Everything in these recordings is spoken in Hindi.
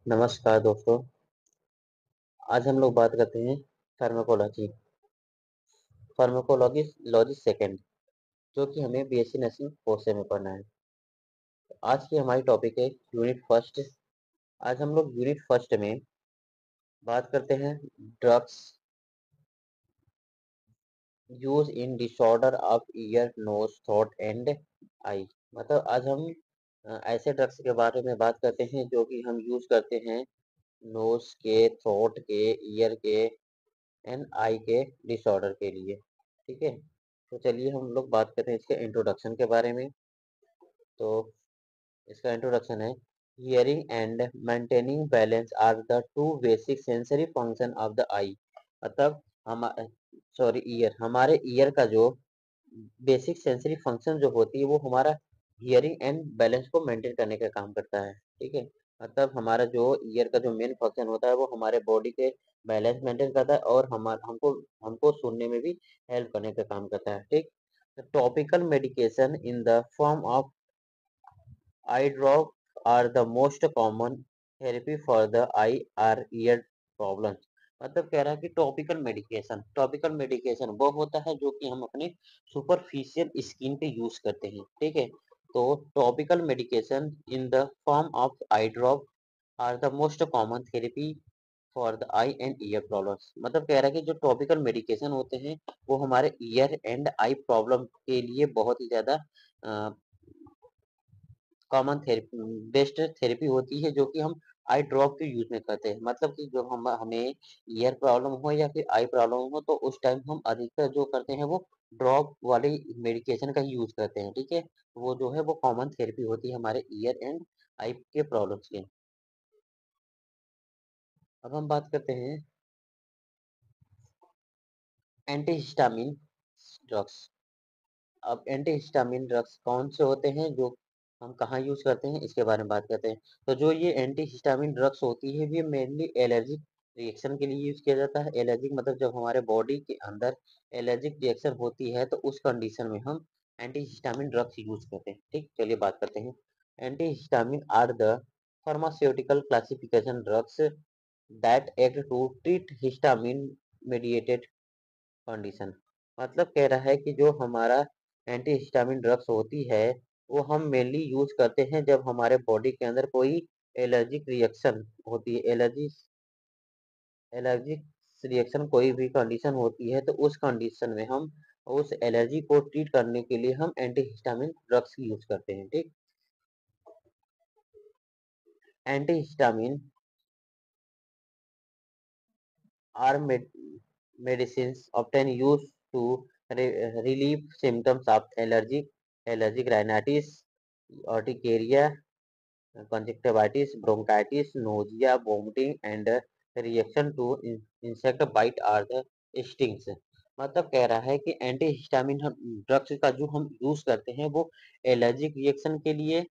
नमस्कार दोस्तों। आज हम लोग बात करते हैं फार्माकोलॉजी फार्माकोलॉजी लॉजी सेकंड, जो कि हमें बीएससी नर्सिंग कोर्स में पढ़ना है। आज की हमारी टॉपिक है यूनिट फर्स्ट। आज हम लोग यूनिट फर्स्ट में बात करते हैं drugs use in disorder of ear, nose, throat and eye. मतलब आज हम ऐसे ड्रग्स के बारे में बात करते हैं जो कि हम यूज करते हैं नोज के, थ्रोट के, ईयर के एंड आई के डिसऑर्डर के लिए। ठीक है, तो चलिए हम लोग बात करते हैं इसके इंट्रोडक्शन के बारे में। तो इसका इंट्रोडक्शन है, hearing and maintaining balance are the two basic sensory function of the eye. मतलब हम सॉरी ईयर, हमारे ईयर का जो बेसिक सेंसरी फंक्शन जो होती है वो हमारा हियरिंग एंड बैलेंस को मेंटेन करने का काम करता है। ठीक है, मतलब हमारा जो ईयर का जो मेन फंक्शन होता है वो हमारे बॉडी के बैलेंस मेंटेन करता है और हमारा हमको हमको सुनने में भी हेल्प करने का काम करता है। ठीक, topical medication in the form of eye drop are the most common therapy for the eye or ear problems. मतलब कह रहा है कि टॉपिकल मेडिकेशन वो होता है जो कि हम अपने सुपरफिशियल स्किन पे यूज करते हैं। ठीक है, तो topical medication in the form of eye drop are the most common therapy for the eye and ear problems. मतलब कह रहा है कि जो टॉपिकल मेडिकेशन होते हैं वो हमारे ईयर एंड आई प्रॉब्लम के लिए बहुत ही ज्यादा कॉमन थेरेपी, बेस्ट थेरेपी होती है, जो कि हम आई ड्रॉप के यूज में करते हैं। मतलब कि जो हम हमें ईयर प्रॉब्लम हो या फिर आई प्रॉब्लम हो तो उस टाइम हम अधिकतर जो करते हैं वो ड्रॉप वाली मेडिकेशन का ही यूज करते हैं। ठीक है, वो जो है वो कॉमन थेरेपी होती है हमारे ईयर एंड आई के प्रॉब्लम्स की। अब हम बात करते हैं एंटीहिस्टामिन ड्रग्स। अब एंटीहिस्टामिन ड्रग्स कौन से होते हैं, जो हम कहाँ यूज करते हैं, इसके बारे में बात करते हैं। तो जो ये एंटीहिस्टामिन ड्रग्स होती है ये मेनली एलर्जिक रिएक्शन के लिए यूज किया जाता है। एलर्जिक मतलब जब हमारे बॉडी के अंदर एलर्जिक रिएक्शन होती है तो उस कंडीशन में हम एंटीहिस्टामिन ड्रग्स यूज करते हैं। ठीक, चलिए बात करते हैं। Antihistamine are the pharmaceutical classification drugs that act to treat histamine mediated condition. मतलब कह रहा है कि जो हमारा एंटी हिस्टामिन ड्रग्स होती है वो हम मेनली यूज करते हैं जब हमारे बॉडी के अंदर कोई एलर्जिक रिएक्शन होती है। एलर्जिक रिएक्शन कोई भी कंडीशन होती है तो उस कंडीशन में हम उस एलर्जी को ट्रीट करने के लिए हम एंटी हिस्टामिन ड्रग्स यूज करते हैं। ठीक, anti histamine are medicines often used to relieve symptoms of allergic rhinitis, urticaria, conjunctivitis, bronchitis, nausea, vomiting, and reaction to insect bite or the stings। मतलब कह रहा है कि एंटी हिस्टामिन हम ड्रग्स का जो हम यूज करते हैं वो एलर्जिक रिएक्शन के लिए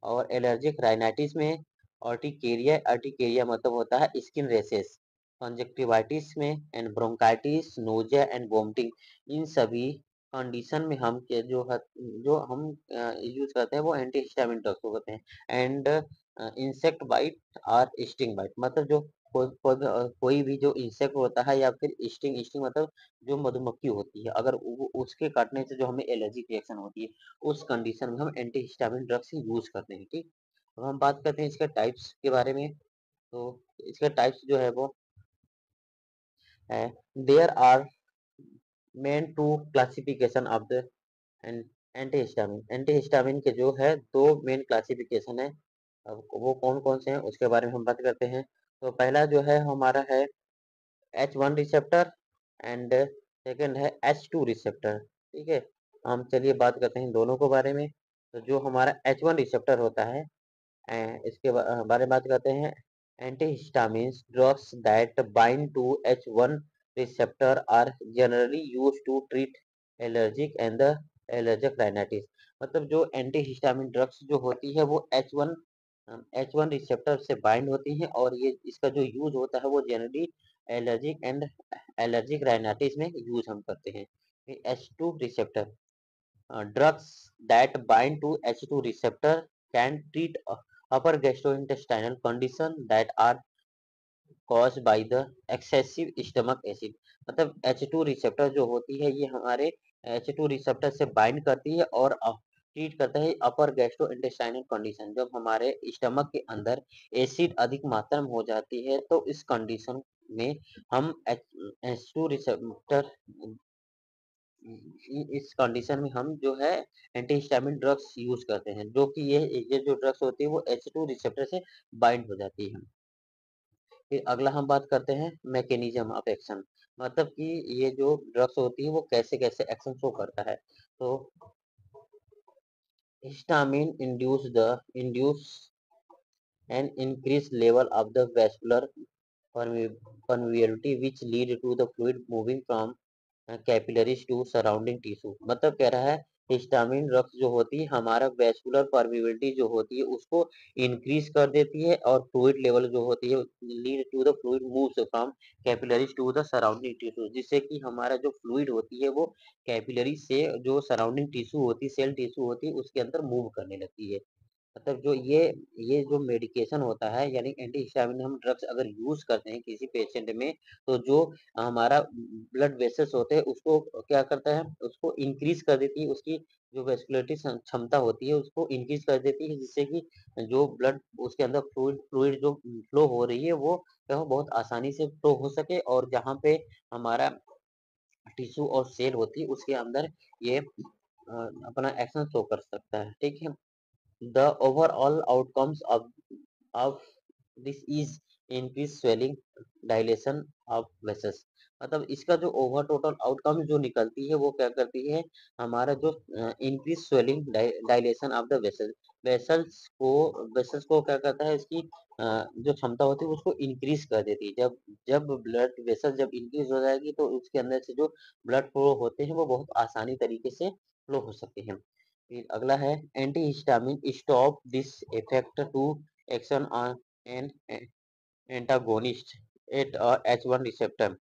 और एलर्जिक राइनाइटिस में, अर्टिकेरिया अर्टिकेरिया मतलब होता है स्किन रेसेस, कंजक्टिवाइटिस में and bronchitis, nausea and vomiting, इन सभी कंडीशन में हम के जो हम यूज करते हैं वो एंटी हिस्टामिन ड्रग्स को करते हैं। एंड इंसेक्ट बाइट और स्टिंग बाइट मतलब जो कोई भी जो इंसेक्ट होता है या फिर स्टिंग स्टिंग मतलब जो मधुमक्खी होती है, अगर उसके काटने से जो हमें एलर्जी रिएक्शन होती है उस कंडीशन में हम एंटी हिस्टामिन ड्रग्स यूज करते हैं। ठीक, अब हम बात करते हैं इसके टाइप्स के बारे में। तो इसके टाइप्स जो है वो है, there are main two classification of the antihistamine. Antihistamine के जो है दो मेन क्लासिफिकेशन है। अब वो कौन कौन से हैं उसके बारे में हम बात करते हैं। तो पहला जो है हमारा है H1 रिसेप्टर एंड सेकंड है H2 रिसेप्टर। ठीक है, हम चलिए बात करते हैं इन दोनों के बारे में। तो जो हमारा H1 रिसेप्टर होता है, इसके बारे में बात करते हैं। Antihistamines drugs that bind to H1 receptor are generally used to treat allergic and the allergic rhinitis. मतलब जो एंटीहिस्टामिन ड्रग्स जो होती है वो H1 रिसेप्टर से बाइंड होती है और ये इसका जो यूज होता है वो generally allergic and allergic rhinitis में यूज हम करते हैं। H2 receptor drugs that bind to H2 receptor can treat upper gastrointestinal condition that are caused by the excessive stomach acid। मतलब H2 रिसेप्टर जो होती है ये हमारे H2 रिसेप्टर से बाइंड करती है और ट्रीट करता है अपर गैस्ट्रो इंटेस्टाइनल कंडीशन। जब हमारे स्टमक के अंदर एसिड अधिक मात्रा में हो जाती है तो इस कंडीशन में हम H2 रिसेप्टर, इस कंडीशन में हम जो है एंटीहिस्टामिन ड्रग्स यूज करते हैं, जो कि ये जो ड्रग्स होती है वो H2 रिसेप्टर से बाइंड हो जाती है। फिर अगला हम बात करते हैं मैकेनिज्म ऑफ एक्शन, मतलब कि ये जो ड्रग्स होती है वो कैसे कैसे एक्शन शो करता है। तो histamine induce an increase level of the vascular permeability which lead to the fluid moving from capillaries to surrounding tissue. मतलब कह रहा है हिस्टामिन ड्रग्स जो होती है हमारा वेस्कुलर परमिबिलिटी जो होती है उसको इंक्रीज कर देती है और फ्लूइड लेवल जो होती है lead to the fluid moves from capillaries to the surrounding tissue, जिससे कि हमारा जो फ्लूइड होती है वो कैपिलरी से जो सराउंडिंग टिश्यू होती है, सेल टिश्यू होती है, उसके अंदर मूव करने लगती है। मतलब जो ये जो मेडिकेशन होता है यानी एंटी हिस्टामिन हम ड्रग्स अगर यूज करते हैं किसी पेशेंट में, तो जो हमारा ब्लड वेसल्स होते हैं उसको क्या करता है, उसको इंक्रीज कर देती है, उसकी जो वेस्कुलरिटी क्षमता होती है उसको इंक्रीज कर देती है, जिससे कि जो ब्लड उसके अंदर फ्लूइड फ्लूइड जो फ्लो हो रही है वो क्या हो बहुत आसानी से फ्लो हो सके, और जहाँ पे हमारा टिश्यू और सेल होती है उसके अंदर ये अपना एक्शन शो कर सकता है। ठीक है। The overall outcomes of this is increased swelling, dilation of vessels। मतलब इसका जो ओवर टोटल आउटकम जो निकलती है वो क्या करती है, हमारा जो increase swelling dilation of the vessel, vessels को क्या करता है, इसकी जो क्षमता होती है उसको इंक्रीज कर देती है। जब जब ब्लड वेसल जब इंक्रीज हो जाएगी तो उसके अंदर से जो ब्लड फ्लो होते हैं वो बहुत आसानी तरीके से फ्लो हो सकते हैं। फिर अगला है antihistamine stop this effect to action on an antagonist at H1 receptor.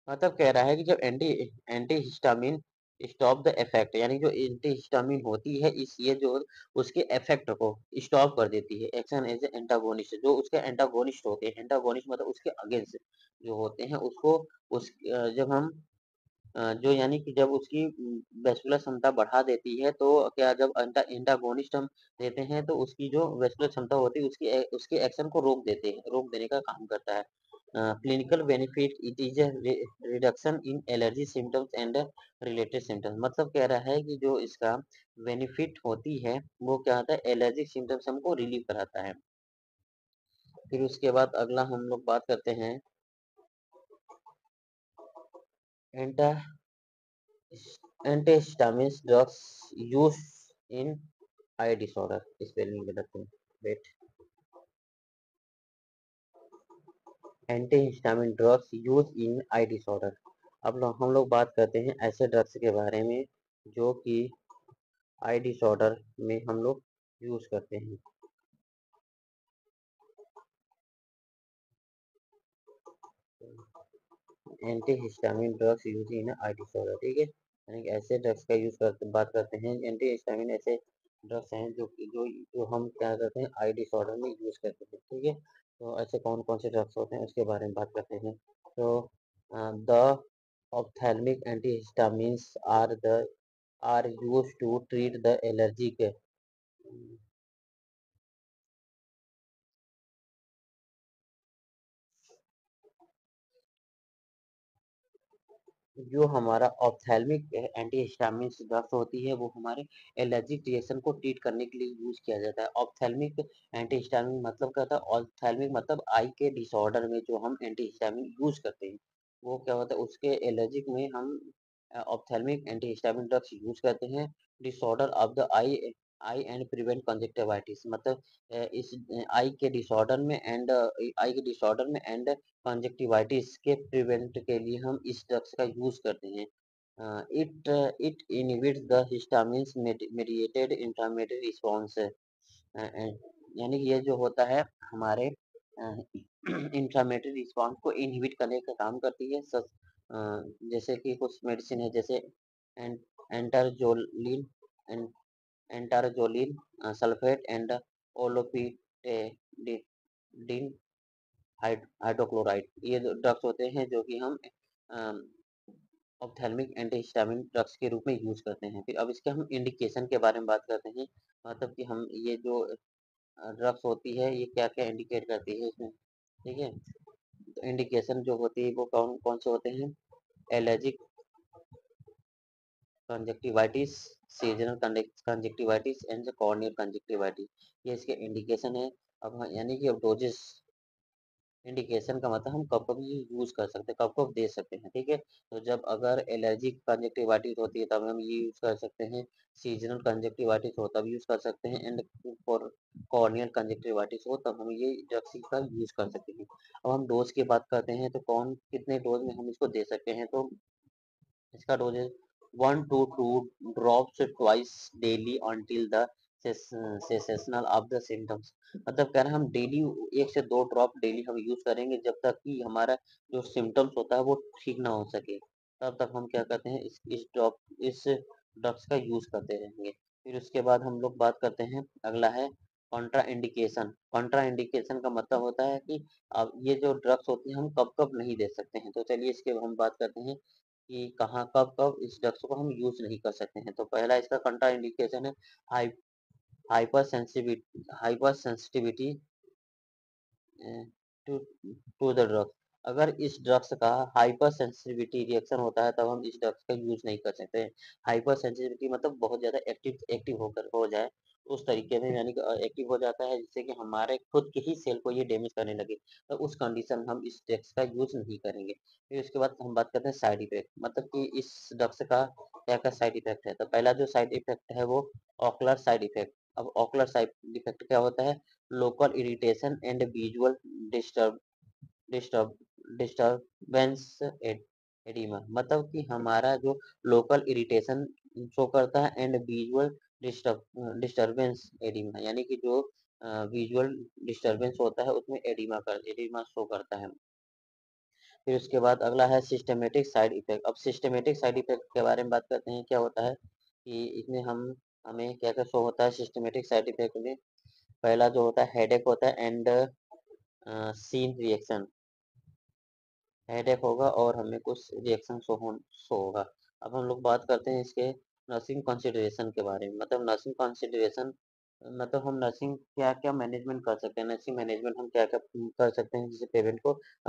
मतलब कह रहा है कि जब antihistamine stop the effect, यानी जो एंटी हिस्टामिन होती है इस ये जो उसके इफेक्ट को स्टॉप कर देती है, एक्शन एज एंटागोनिस्ट, जो उसके एंटागोनिस्ट होते हैं, एंटागोनिस्ट मतलब उसके अगेंस्ट जो होते हैं उसको जब हम जो यानी कि जब उसकी वेस्कुलर क्षमता बढ़ा देती है तो क्या, जब एंटागोनिस्ट हम देते हैं तो उसकी जो वेस्कुलर क्षमता होती है उसकी उसके एक्शन को रोक देते हैं, रोक देने का काम करता है। Clinical benefit it is reduction in allergy symptoms and related symptoms. मतलब कह रहा है कि जो इसका बेनिफिट होती है वो क्या होता है, एलर्जिक सिम्टम्स हमको रिलीव कराता है। फिर उसके बाद अगला हम लोग बात करते हैं एंटा antihistamines drugs used in eye disorder। Spelling बताते हैं, wait. Antihistamine drugs use in eye disorder. अब हम लोग बात करते हैं ऐसे ड्रग्स के बारे में जो कि आई डिसऑर्डर में हम लोग यूज करते हैं। Antihistamine drugs use in eye disorder, ठीक है, यानी कि ऐसे ड्रग्स का यूज करते बात करते हैं। एंटीहिस्टामिन ऐसे ड्रग्स हैं जो हम क्या करते हैं आई डिसऑर्डर में यूज करते हैं, ठीक है। तो ऐसे कौन कौन से ड्रग्स होते हैं उसके बारे में बात करते हैं। तो the ophthalmic antihistamines are used to treat the allergic, जो हमारा ऑप्थेल्मिक एंटीहिस्टामिन्स ड्रग्स होती है वो हमारे एलर्जिक रिएक्शन को ट्रीट करने के लिए यूज किया जाता है। ऑप्थेल्मिक एंटीहिस्टामिन मतलब क्या होता है, ऑप्थेल्मिक मतलब आई के डिसऑर्डर में जो हम एंटीहिस्टामिन यूज करते हैं वो क्या होता है, उसके एलर्जिक में हम ऑप्थेल्मिक एंटीहिस्टामिन ड्रग्स यूज करते हैं। Disorder of the I I and prevent conjunctivitis, मतलब इस आई के डिसऑर्डर में एंड आई के डिसऑर्डर में एंड कंजक्टिवाइटिस के प्रिवेंट के लिए हम इस ड्रग्स का यूज करते हैं। It it inhibits the histamines mediated inflammatory response, यानी कि ये जो होता है हमारे इंफ्लेमेटरी रिस्पॉन्स को इनहिबिट करने का काम करती है। जैसे कि कुछ मेडिसिन है जैसे एंटरजोलिन एंटारजोलिन सल्फेट एंड ओलोपिटेडिन हाइड्रोक्लोराइड, ये ड्रग्स होते हैं जो कि हम ऑप्थेल्मिक एंटीहिस्टामिन ड्रग्स के रूप में यूज करते हैं। फिर अब इसके हम इंडिकेशन के बारे में बात करते हैं, मतलब कि हम ये जो ड्रग्स होती है ये क्या क्या इंडिकेट करती है इसमें, ठीक है। तो इंडिकेशन जो होती है वो कौन कौन से होते हैं, allergic conjunctivitis, seasonal conjunctivitis and corneal conjunctivitis, ये इसके इंडिकेशन है। अब यानी कि अब डोजेस, इंडिकेशन का मतलब हम कब कब ये यूज कर सकते हैं, कब कब दे सकते हैं, ठीक है। तो जब अगर एलर्जिक कंजक्टिवाइटिस होती है तब हम ये यूज कर सकते हैं, सीजनल कंजक्टिवाइटिस हो तब यूज कर सकते हैं, एंड फॉर कॉर्नियल कंजक्टिवाइटिस हो तब हम ये ड्रग्स का यूज कर सकते हैं। अब हम डोज की बात करते हैं तो कौन कितने डोज में हम इसको दे सकते हैं, तो इसका डोज है 1 to 2 drops twice daily until the cessation of the symptoms, मतलब कह रहे हैं हम डेली 1 से 2 ड्रॉप डेली हम यूज करेंगे जब तक कि हमारा जो सिम्टम्स होता है वो ठीक ना हो सके, तब तक हम क्या करते हैं इस ड्रग्स का यूज करते रहेंगे। फिर उसके बाद हम लोग बात करते हैं, अगला है कॉन्ट्रा इंडिकेशन। कॉन्ट्रा इंडिकेशन का मतलब होता है कि अब ये जो ड्रग्स होती हैं हम कब कब नहीं दे सकते हैं, तो चलिए इसके हम बात करते हैं कि कहाँ कब कब इस ड्रग्स को हम यूज नहीं कर सकते हैं। तो पहला इसका कंट्रा इंडिकेशन है high hypersensitivity to to the drug. अगर इस ड्रग्स का हाइपर सेंसिटिविटी रिएक्शन होता है तब हम इस ड्रग्स का यूज नहीं कर सकते हैं। हाइपर सेंसिटिविटी मतलब बहुत ज्यादा एक्टिव एक्टिव होकर हो जाए उस तरीके में, यानी कि एक्टिव हो जाता है जिससे कि हमारे खुद के ही सेल को ये डैमेज करने लगे, तो उस कंडीशन में हम इस ड्रग्स का यूज नहीं करेंगे। फिर उसके बाद हम बात करते हैं साइड इफेक्ट, मतलब कि इस ड्रग्स का क्या क्या साइड इफेक्ट है। तो पहला जो साइड इफेक्ट है वो ऑकुलर साइड इफेक्ट। अब ऑकुलर साइड इफेक्ट क्या होता है, local irritation and visual disturb disturb disturbance oedema, मतलब कि हमारा जो लोकल इरिटेशन शो करता है एंड विजुअल डिस्टर्बेंस एडिमा, यानी कि जो विजुअल डिस्टर्बेंस होता है उसमें एडिमा शो करता है। फिर उसके बाद अगला है सिस्टमेटिक साइड इफेक्ट। अब सिस्टमेटिक साइड इफेक्ट के बारे में बात करते हैं, क्या होता है कि इसमें हम हमें क्या क्या शो होता है सिस्टमेटिक साइड इफेक्ट में। पहला जो होता है हेडेक होता है एंड सीन रिएक्शन, हेडेक होगा और हमें कुछ रिएक्शन शो होगा। अब हम लोग बात करते हैं इसके नर्सिंग कंसिडरेशन के बारे में, मतलब नर्सिंग कंसिडरेशन मतलब हम नर्सिंग क्या क्या मैनेजमेंट कर सकते हैं, नर्सिंग मैनेजमेंट हम क्या क्या कर सकते हैं जिससे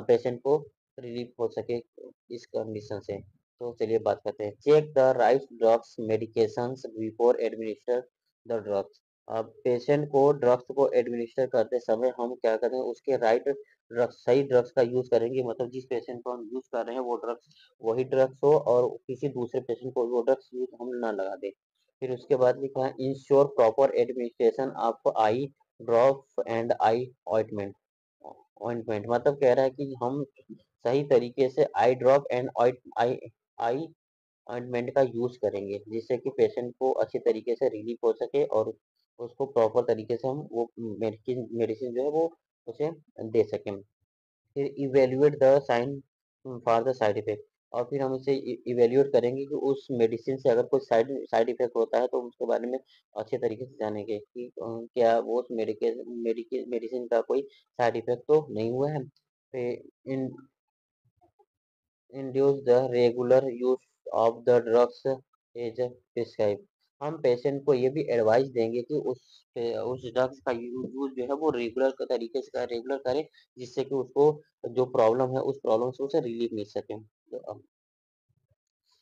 पेशेंट को रिलीफ हो सके इस कंडीशन से। तो चलिए बात करते हैं, check the right drugs medications before administer the drugs. अब पेशेंट को ड्रग्स को एडमिनिस्टर करते समय हम क्या करते हैं, उसके राइट ड्रग्स सही ड्रग्स का यूज करेंगे, मतलब जिस पेशेंट को हम यूज कर रहे हैं वो ड्रग्स वही ड्रग्स हो और किसी दूसरे पेशेंट को वो ड्रग्स यूज हम ना लगा दें। फिर उसके बाद लिखा है ensure proper administration of eye drop and eye ointment. Ointment मतलब कह रहा है कि हम सही तरीके से eye drop and eye eye ointment का यूज करेंगे जिससे कि पेशेंट को अच्छे तरीके से रिलीफ हो सके और उसको प्रॉपर तरीके से हम वो मेडिसिन मेडिसिन जो है वो उसे दे सकें। फिर evaluate the sign for the side effect, और फिर हम इसे इवेल्युएट करेंगे कि उस मेडिसिन से अगर कोई साइड साइड इफेक्ट होता है तो उसके बारे में अच्छे तरीके से जानेंगे कि क्या वो उस मेडिसिन का कोई साइड इफेक्ट तो नहीं हुआ है। फिर induce the regular use of the drugs as prescribe, हम पेशेंट को ये भी एडवाइस देंगे कि उस ड्रग्स का यूज जो है वो तरीके से रेगुलर करे जिससे कि उसको जो प्रॉब्लम है उस प्रॉब्लम से उसे रिलीफ मिल सके। तो अब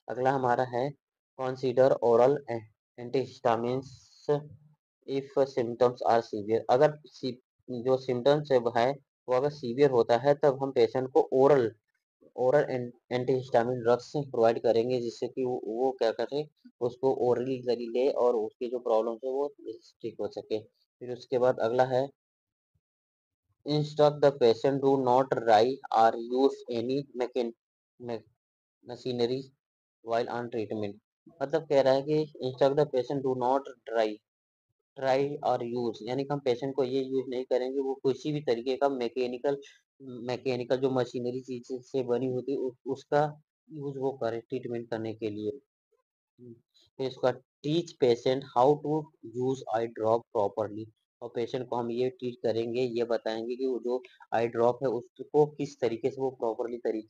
अगला हमारा है consider oral antihistamines if symptoms are severe. अगर जो सिम्टम्स है वो अगर सीवियर होता है तब हम पेशेंट को ओरल एंटीहिस्टामिन ड्रग्स प्रोवाइड करेंगे जिससे कि वो क्या करे, उसको ओरली जरिए ले और उसकी जो प्रॉब्लम है वो ठीक हो सके। फिर उसके बाद अगला है instruct the patient do not राइट और use any machinery while on treatment, मतलब कह रहा है कि instruct the patient do not try try और यूज, यानी कि हम पेशेंट को ये यूज नहीं करेंगे वो किसी भी तरीके का मैकेनिकल जो मशीनरी चीज से बनी होती है उसका यूज वो करे ट्रीटमेंट करने के लिए। फिर इसका teach patient how to use eye drop properly, और पेशेंट को हम ये ट्रीट करेंगे, ये बताएँगे कि वो जो आई ड्रॉप है उसको किस तरीके से वो प्रॉपरली तरीके